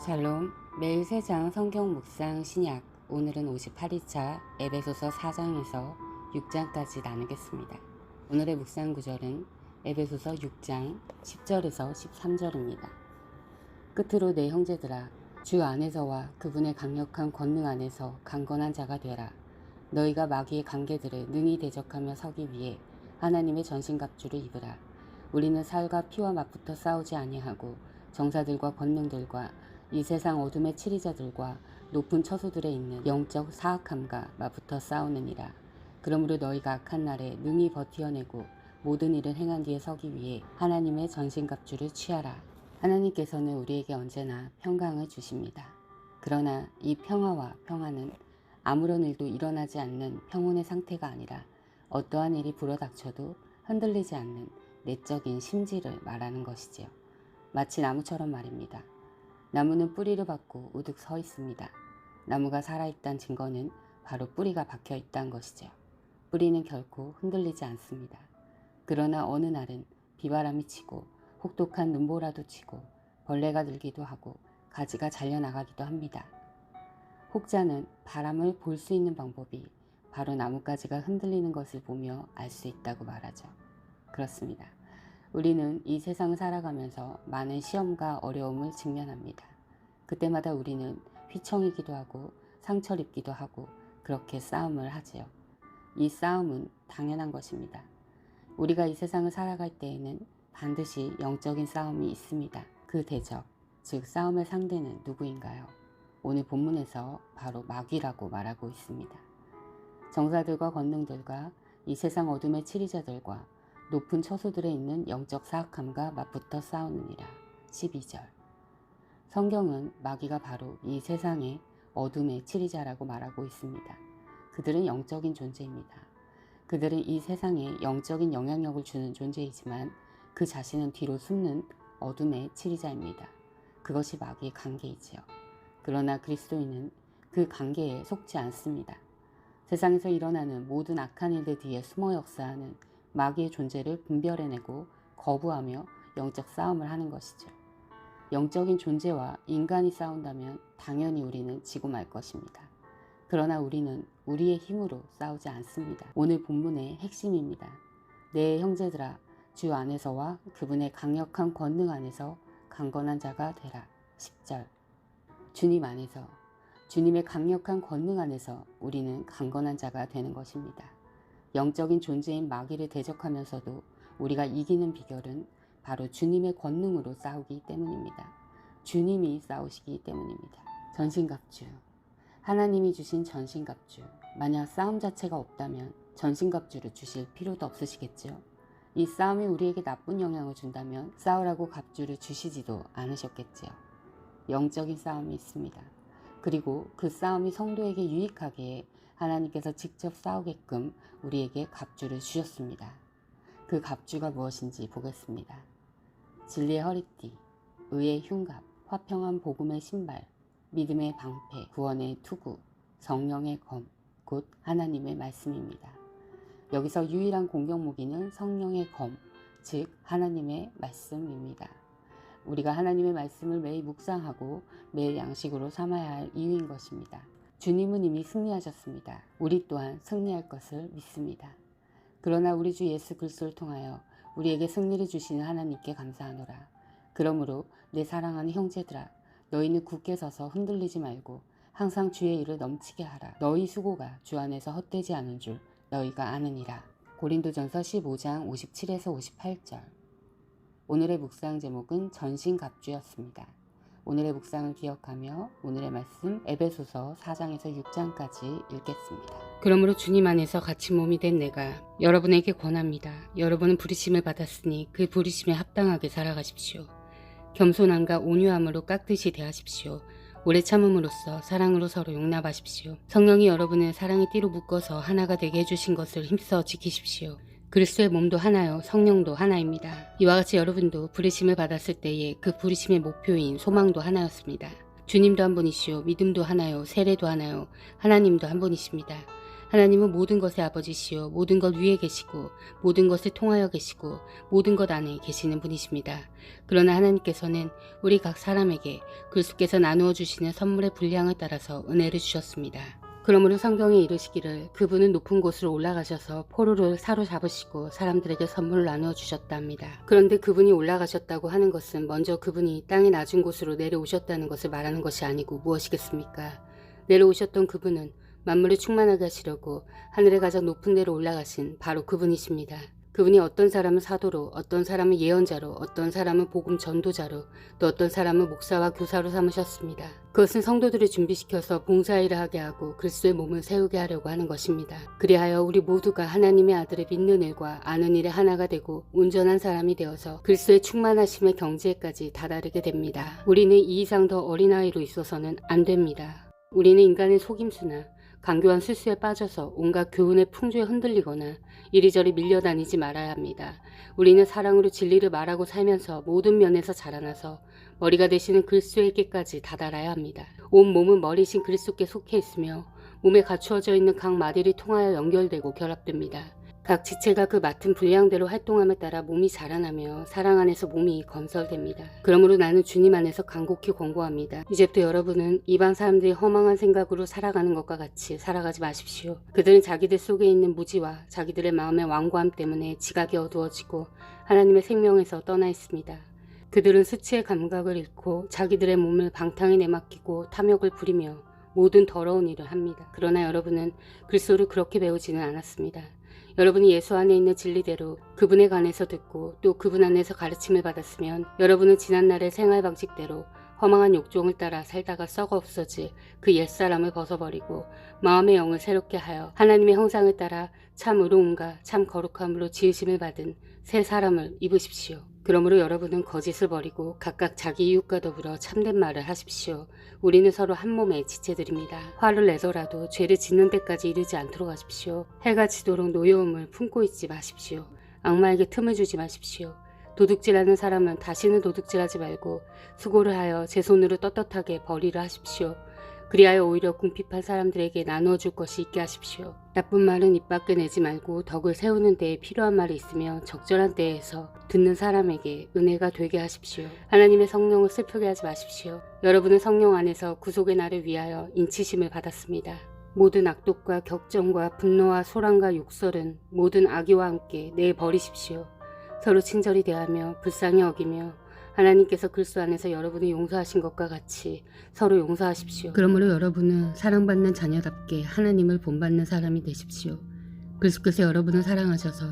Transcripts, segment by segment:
샬롬, 매일 3장 성경 묵상 신약, 오늘은 58일차 에베소서 4장에서 6장까지 나누겠습니다. 오늘의 묵상 구절은 에베소서 6장 10절에서 13절입니다. 끝으로 내 형제들아, 주 안에서와 그분의 강력한 권능 안에서 강건한 자가 되라. 너희가 마귀의 관계들을 능히 대적하며 서기 위해 하나님의 전신갑주를 입으라. 우리는 살과 피와 맞붙어 싸우지 아니하고 정사들과 권능들과 이 세상 어둠의 치리자들과 높은 처소들에 있는 영적 사악함과 맞붙어 싸우느니라. 그러므로 너희가 악한 날에 능히 버티어내고 모든 일을 행한 뒤에 서기 위해 하나님의 전신갑주를 취하라. 하나님께서는 우리에게 언제나 평강을 주십니다. 그러나 이 평화와 평안은 아무런 일도 일어나지 않는 평온의 상태가 아니라 어떠한 일이 불어닥쳐도 흔들리지 않는 내적인 심지를 말하는 것이지요. 마치 나무처럼 말입니다. 나무는 뿌리를 받고 우뚝 서 있습니다. 나무가 살아있다는 증거는 바로 뿌리가 박혀 있다는 것이죠. 뿌리는 결코 흔들리지 않습니다. 그러나 어느 날은 비바람이 치고 혹독한 눈보라도 치고 벌레가 들기도 하고 가지가 잘려나가기도 합니다. 혹자는 바람을 볼 수 있는 방법이 바로 나뭇가지가 흔들리는 것을 보며 알 수 있다고 말하죠. 그렇습니다. 우리는 이 세상을 살아가면서 많은 시험과 어려움을 직면합니다. 그때마다 우리는 휘청이기도 하고 상처를 입기도 하고 그렇게 싸움을 하지요. 이 싸움은 당연한 것입니다. 우리가 이 세상을 살아갈 때에는 반드시 영적인 싸움이 있습니다. 그 대적, 즉 싸움의 상대는 누구인가요? 오늘 본문에서 바로 마귀라고 말하고 있습니다. 정사들과 권능들과 이 세상 어둠의 치리자들과 높은 처소들에 있는 영적 사악함과 맞붙어 싸우느니라. 12절. 성경은 마귀가 바로 이 세상의 어둠의 치리자라고 말하고 있습니다. 그들은 영적인 존재입니다. 그들은 이 세상에 영적인 영향력을 주는 존재이지만 그 자신은 뒤로 숨는 어둠의 치리자입니다. 그것이 마귀의 관계이지요. 그러나 그리스도인은 그 관계에 속지 않습니다. 세상에서 일어나는 모든 악한 일들 뒤에 숨어 역사하는 마귀의 존재를 분별해내고 거부하며 영적 싸움을 하는 것이죠. 영적인 존재와 인간이 싸운다면 당연히 우리는 지고 말 것입니다. 그러나 우리는 우리의 힘으로 싸우지 않습니다. 오늘 본문의 핵심입니다. 내 형제들아, 주 안에서와 그분의 강력한 권능 안에서 강건한 자가 되라. 10절. 주님 안에서, 주님의 강력한 권능 안에서 우리는 강건한 자가 되는 것입니다. 영적인 존재인 마귀를 대적하면서도 우리가 이기는 비결은 바로 주님의 권능으로 싸우기 때문입니다. 주님이 싸우시기 때문입니다. 전신갑주. 하나님이 주신 전신갑주. 만약 싸움 자체가 없다면 전신갑주를 주실 필요도 없으시겠죠. 이 싸움이 우리에게 나쁜 영향을 준다면 싸우라고 갑주를 주시지도 않으셨겠지요. 영적인 싸움이 있습니다. 그리고 그 싸움이 성도에게 유익하게 하나님께서 직접 싸우게끔 우리에게 갑주를 주셨습니다. 그 갑주가 무엇인지 보겠습니다. 진리의 허리띠, 의의 흉갑, 화평한 복음의 신발, 믿음의 방패, 구원의 투구, 성령의 검, 곧 하나님의 말씀입니다. 여기서 유일한 공격 무기는 성령의 검, 즉 하나님의 말씀입니다. 우리가 하나님의 말씀을 매일 묵상하고 매일 양식으로 삼아야 할 이유인 것입니다. 주님은 이미 승리하셨습니다. 우리 또한 승리할 것을 믿습니다. 그러나 우리 주 예수 그리스도를 통하여 우리에게 승리를 주시는 하나님께 감사하노라. 그러므로 내 사랑하는 형제들아, 너희는 굳게 서서 흔들리지 말고 항상 주의 일을 넘치게 하라. 너희 수고가 주 안에서 헛되지 않은 줄 너희가 아느니라. 고린도전서 15장 57에서 58절. 오늘의 묵상 제목은 전신갑주였습니다. 오늘의 묵상을 기억하며 오늘의 말씀 에베소서 4장에서 6장까지 읽겠습니다. 그러므로 주님 안에서 같이 몸이 된 내가 여러분에게 권합니다. 여러분은 부르심을 받았으니 그 부르심에 합당하게 살아가십시오. 겸손함과 온유함으로 깍듯이 대하십시오. 오래 참음으로써 사랑으로 서로 용납하십시오. 성령이 여러분을 사랑의 띠로 묶어서 하나가 되게 해주신 것을 힘써 지키십시오. 그리스도의 몸도 하나요, 성령도 하나입니다. 이와 같이 여러분도 부르심을 받았을 때에 그 부르심의 목표인 소망도 하나였습니다. 주님도 한 분이시오, 믿음도 하나요, 세례도 하나요, 하나님도 한 분이십니다. 하나님은 모든 것의 아버지시요 모든 것 위에 계시고 모든 것을 통하여 계시고 모든 것 안에 계시는 분이십니다. 그러나 하나님께서는 우리 각 사람에게 그리스도께서 나누어 주시는 선물의 분량을 따라서 은혜를 주셨습니다. 그러므로 성경에 이르시기를 그분은 높은 곳으로 올라가셔서 포로를 사로잡으시고 사람들에게 선물을 나누어 주셨다 합니다. 그런데 그분이 올라가셨다고 하는 것은 먼저 그분이 땅의 낮은 곳으로 내려오셨다는 것을 말하는 것이 아니고 무엇이겠습니까? 내려오셨던 그분은 만물을 충만하게 하시려고 하늘의 가장 높은 데로 올라가신 바로 그분이십니다. 그분이 어떤 사람은 사도로, 어떤 사람은 예언자로, 어떤 사람은 복음 전도자로, 또 어떤 사람은 목사와 교사로 삼으셨습니다. 그것은 성도들을 준비시켜서 봉사일을 하게 하고 그리스도의 몸을 세우게 하려고 하는 것입니다. 그리하여 우리 모두가 하나님의 아들을 믿는 일과 아는 일에 하나가 되고 온전한 사람이 되어서 그리스도의 충만하심의 경지에까지 다다르게 됩니다. 우리는 이 이상 더 어린아이로 있어서는 안 됩니다. 우리는 인간의 속임수나 강교한 술수에 빠져서 온갖 교훈의 풍조에 흔들리거나 이리저리 밀려다니지 말아야 합니다. 우리는 사랑으로 진리를 말하고 살면서 모든 면에서 자라나서 머리가 되시는 그리스도에게까지 다다라야 합니다. 온 몸은 머리신 그리스도께 속해 있으며 몸에 갖추어져 있는 각 마디를 통하여 연결되고 결합됩니다. 각 지체가 그 맡은 분량대로 활동함에 따라 몸이 자라나며 사랑 안에서 몸이 건설됩니다. 그러므로 나는 주님 안에서 간곡히 권고합니다. 이제부터 여러분은 이방 사람들이 허망한 생각으로 살아가는 것과 같이 살아가지 마십시오. 그들은 자기들 속에 있는 무지와 자기들의 마음의 완고함 때문에 지각이 어두워지고 하나님의 생명에서 떠나 있습니다. 그들은 수치의 감각을 잃고 자기들의 몸을 방탕에 내맡기고 탐욕을 부리며 모든 더러운 일을 합니다. 그러나 여러분은 그리스도를 그렇게 배우지는 않았습니다. 여러분이 예수 안에 있는 진리대로 그분에 관해서 듣고 또 그분 안에서 가르침을 받았으면 여러분은 지난날의 생활 방식대로 허망한 욕종을 따라 살다가 썩어 없어질 그 옛사람을 벗어버리고 마음의 영을 새롭게 하여 하나님의 형상을 따라 참 의로움과 참 거룩함으로 지으심을 받은 새 사람을 입으십시오. 그러므로 여러분은 거짓을 버리고 각각 자기 이웃과 더불어 참된 말을 하십시오. 우리는 서로 한 몸의 지체들입니다. 화를 내더라도 죄를 짓는 데까지 이르지 않도록 하십시오. 해가 지도록 노여움을 품고 있지 마십시오. 악마에게 틈을 주지 마십시오. 도둑질하는 사람은 다시는 도둑질하지 말고 수고를 하여 제 손으로 떳떳하게 벌이를 하십시오. 그리하여 오히려 궁핍한 사람들에게 나누어 줄 것이 있게 하십시오. 나쁜 말은 입 밖에 내지 말고 덕을 세우는 데에 필요한 말이 있으며 적절한 때에서 듣는 사람에게 은혜가 되게 하십시오. 하나님의 성령을 슬프게 하지 마십시오. 여러분은 성령 안에서 구속의 날을 위하여 인치심을 받았습니다. 모든 악독과 격정과 분노와 소란과 욕설은 모든 악의와 함께 내버리십시오. 서로 친절히 대하며 불쌍히 여기며 하나님께서 그리스도 안에서 여러분을 용서하신 것과 같이 서로 용서하십시오. 그러므로 여러분은 사랑받는 자녀답게 하나님을 본받는 사람이 되십시오. 그리스도께서 여러분을 사랑하셔서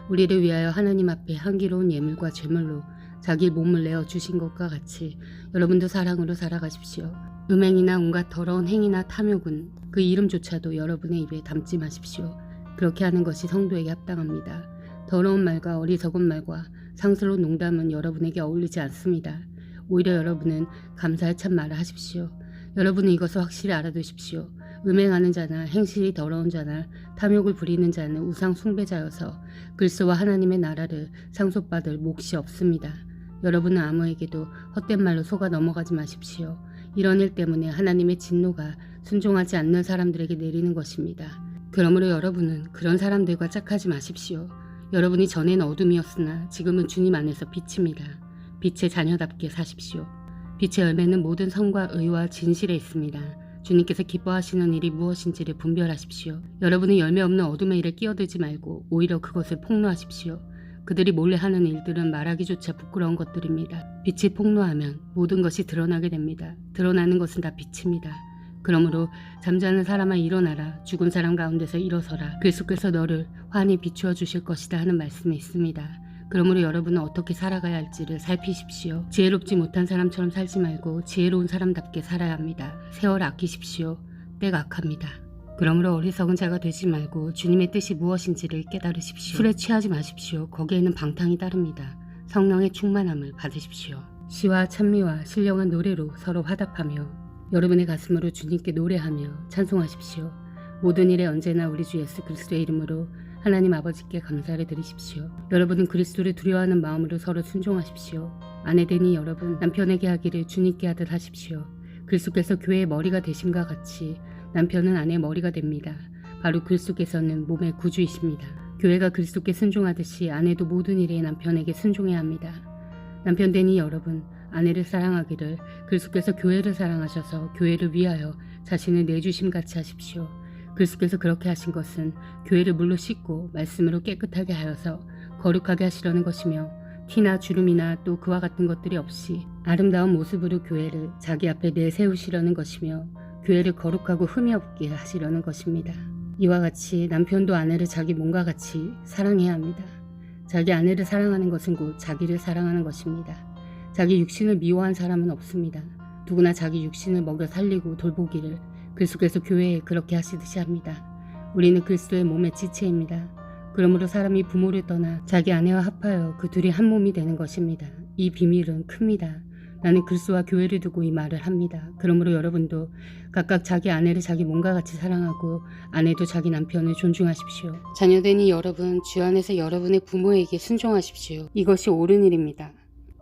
우리를 위하여 하나님 앞에 향기로운 예물과 제물로 자기 몸을 내어 주신 것과 같이 여러분도 사랑으로 살아가십시오. 음행이나 온갖 더러운 행위나 탐욕은 그 이름조차도 여러분의 입에 담지 마십시오. 그렇게 하는 것이 성도에게 합당합니다. 더러운 말과 어리석은 말과 상스러운 농담은 여러분에게 어울리지 않습니다. 오히려 여러분은 감사의 참 말을 하십시오. 여러분은 이것을 확실히 알아두십시오. 음행하는 자나 행실이 더러운 자나 탐욕을 부리는 자는 우상 숭배자여서 그리스도와 하나님의 나라를 상속받을 몫이 없습니다. 여러분은 아무에게도 헛된 말로 속아 넘어가지 마십시오. 이런 일 때문에 하나님의 진노가 순종하지 않는 사람들에게 내리는 것입니다. 그러므로 여러분은 그런 사람들과 짝하지 마십시오. 여러분이 전에는 어둠이었으나 지금은 주님 안에서 빛입니다. 빛의 자녀답게 사십시오. 빛의 열매는 모든 선과 의와 진실에 있습니다. 주님께서 기뻐하시는 일이 무엇인지를 분별하십시오. 여러분은 열매 없는 어둠의 일에 끼어들지 말고 오히려 그것을 폭로하십시오. 그들이 몰래 하는 일들은 말하기조차 부끄러운 것들입니다. 빛이 폭로하면 모든 것이 드러나게 됩니다. 드러나는 것은 다 빛입니다. 그러므로 잠자는 사람아 일어나라. 죽은 사람 가운데서 일어서라. 그리스도께서 너를 환히 비추어 주실 것이다 하는 말씀이 있습니다. 그러므로 여러분은 어떻게 살아가야 할지를 살피십시오. 지혜롭지 못한 사람처럼 살지 말고 지혜로운 사람답게 살아야 합니다. 세월 아끼십시오. 때가 악합니다. 그러므로 어리석은 자가 되지 말고 주님의 뜻이 무엇인지를 깨달으십시오. 술에 취하지 마십시오. 거기에는 방탕이 따릅니다. 성령의 충만함을 받으십시오. 시와 찬미와 신령한 노래로 서로 화답하며 여러분의 가슴으로 주님께 노래하며 찬송하십시오. 모든 일에 언제나 우리 주 예수 그리스도의 이름으로 하나님 아버지께 감사를 드리십시오. 여러분은 그리스도를 두려워하는 마음으로 서로 순종하십시오. 아내되니 여러분 남편에게 하기를 주님께 하듯 하십시오. 그리스도께서 교회의 머리가 되심과 같이 남편은 아내의 머리가 됩니다. 바로 그리스도께서는 몸의 구주이십니다. 교회가 그리스도께 순종하듯이 아내도 모든 일에 남편에게 순종해야 합니다. 남편 되니 여러분, 아내를 사랑하기를 그리스도께서 교회를 사랑하셔서 교회를 위하여 자신을 내주심같이 하십시오. 그리스도께서 그렇게 하신 것은 교회를 물로 씻고 말씀으로 깨끗하게 하여서 거룩하게 하시려는 것이며 티나 주름이나 또 그와 같은 것들이 없이 아름다운 모습으로 교회를 자기 앞에 내세우시려는 것이며 교회를 거룩하고 흠이 없게 하시려는 것입니다. 이와 같이 남편도 아내를 자기 몸과 같이 사랑해야 합니다. 자기 아내를 사랑하는 것은 곧 자기를 사랑하는 것입니다. 자기 육신을 미워한 사람은 없습니다. 누구나 자기 육신을 먹여 살리고 돌보기를 그리스도께서 교회에 그렇게 하시듯이 합니다. 우리는 그리스도의 몸의 지체입니다. 그러므로 사람이 부모를 떠나 자기 아내와 합하여 그 둘이 한 몸이 되는 것입니다. 이 비밀은 큽니다. 나는 그리스도와 교회를 두고 이 말을 합니다. 그러므로 여러분도 각각 자기 아내를 자기 몸과 같이 사랑하고 아내도 자기 남편을 존중하십시오. 자녀되니 여러분, 주 안에서 여러분의 부모에게 순종하십시오. 이것이 옳은 일입니다.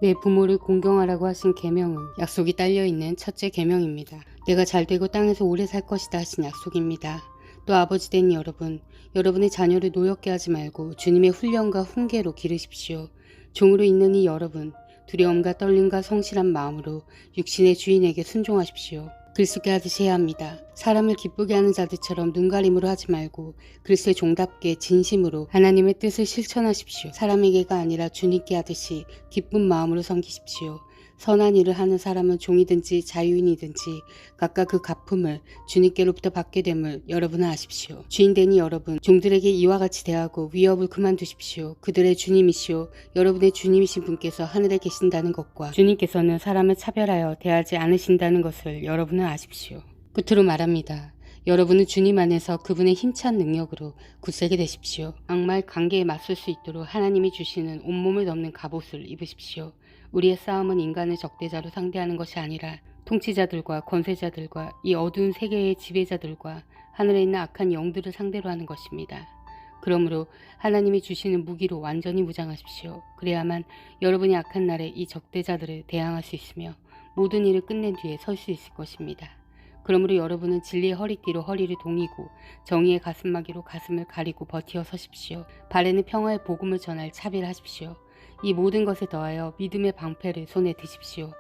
내 부모를 공경하라고 하신 계명은 약속이 딸려있는 첫째 계명입니다. 내가 잘되고 땅에서 오래 살 것이다 하신 약속입니다. 또 아버지 된 여러분, 여러분의 자녀를 노엽게 하지 말고 주님의 훈련과 훈계로 기르십시오. 종으로 있는 이 여러분, 두려움과 떨림과 성실한 마음으로 육신의 주인에게 순종하십시오. 그리스도께 하듯이 해야 합니다. 사람을 기쁘게 하는 자들처럼 눈가림으로 하지 말고 그리스도의 종답게 진심으로 하나님의 뜻을 실천하십시오. 사람에게가 아니라 주님께 하듯이 기쁜 마음으로 섬기십시오. 선한 일을 하는 사람은 종이든지 자유인이든지 각각 그 갚음을 주님께로부터 받게 됨을 여러분은 아십시오. 주인되니 여러분, 종들에게 이와 같이 대하고 위협을 그만두십시오. 그들의 주님이시오 여러분의 주님이신 분께서 하늘에 계신다는 것과 주님께서는 사람을 차별하여 대하지 않으신다는 것을 여러분은 아십시오. 끝으로 말합니다. 여러분은 주님 안에서 그분의 힘찬 능력으로 굳세게 되십시오. 악마의 관계에 맞설 수 있도록 하나님이 주시는 온몸을 덮는 갑옷을 입으십시오. 우리의 싸움은 인간을 적대자로 상대하는 것이 아니라 통치자들과 권세자들과 이 어두운 세계의 지배자들과 하늘에 있는 악한 영들을 상대로 하는 것입니다. 그러므로 하나님이 주시는 무기로 완전히 무장하십시오. 그래야만 여러분이 악한 날에 이 적대자들을 대항할 수 있으며 모든 일을 끝낸 뒤에 설 수 있을 것입니다. 그러므로 여러분은 진리의 허리띠로 허리를 동이고 정의의 가슴막이로 가슴을 가리고 버티어 서십시오. 발에는 평화의 복음을 전할 차비를 하십시오. 이 모든 것에 더하여 믿음의 방패를 손에 드십시오.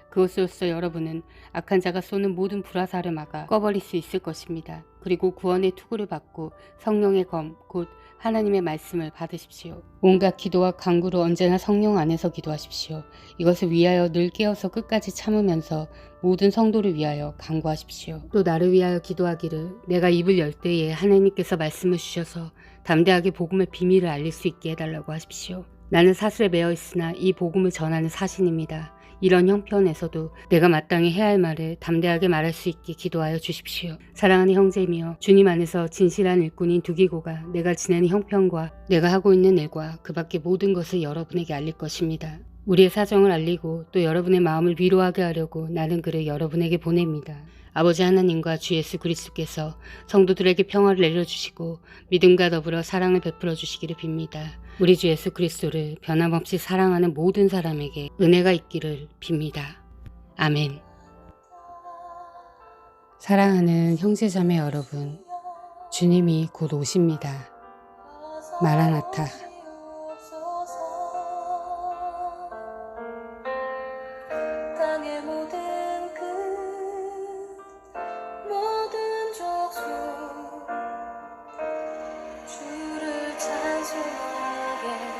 그것으로써 여러분은 악한 자가 쏘는 모든 불화살을 막아 꺼버릴 수 있을 것입니다. 그리고 구원의 투구를 받고 성령의 검, 곧 하나님의 말씀을 받으십시오. 온갖 기도와 간구로 언제나 성령 안에서 기도하십시오. 이것을 위하여 늘 깨어서 끝까지 참으면서 모든 성도를 위하여 간구하십시오. 또 나를 위하여 기도하기를 내가 입을 열 때에 하나님께서 말씀을 주셔서 담대하게 복음의 비밀을 알릴 수 있게 해달라고 하십시오. 나는 사슬에 매어 있으나 이 복음을 전하는 사신입니다. 이런 형편에서도 내가 마땅히 해야 할 말을 담대하게 말할 수 있게 기도하여 주십시오. 사랑하는 형제이며 주님 안에서 진실한 일꾼인 두기고가 내가 지내는 형편과 내가 하고 있는 일과 그 밖의 모든 것을 여러분에게 알릴 것입니다. 우리의 사정을 알리고 또 여러분의 마음을 위로하게 하려고 나는 그를 여러분에게 보냅니다. 아버지 하나님과 주 예수 그리스도께서 성도들에게 평화를 내려주시고 믿음과 더불어 사랑을 베풀어 주시기를 빕니다. 우리 주 예수 그리스도를 변함없이 사랑하는 모든 사람에게 은혜가 있기를 빕니다. 아멘. 사랑하는 형제자매 여러분, 주님이 곧 오십니다. 마라나타. 땅의 모든 끝, 모든 족속 주를 찬송하게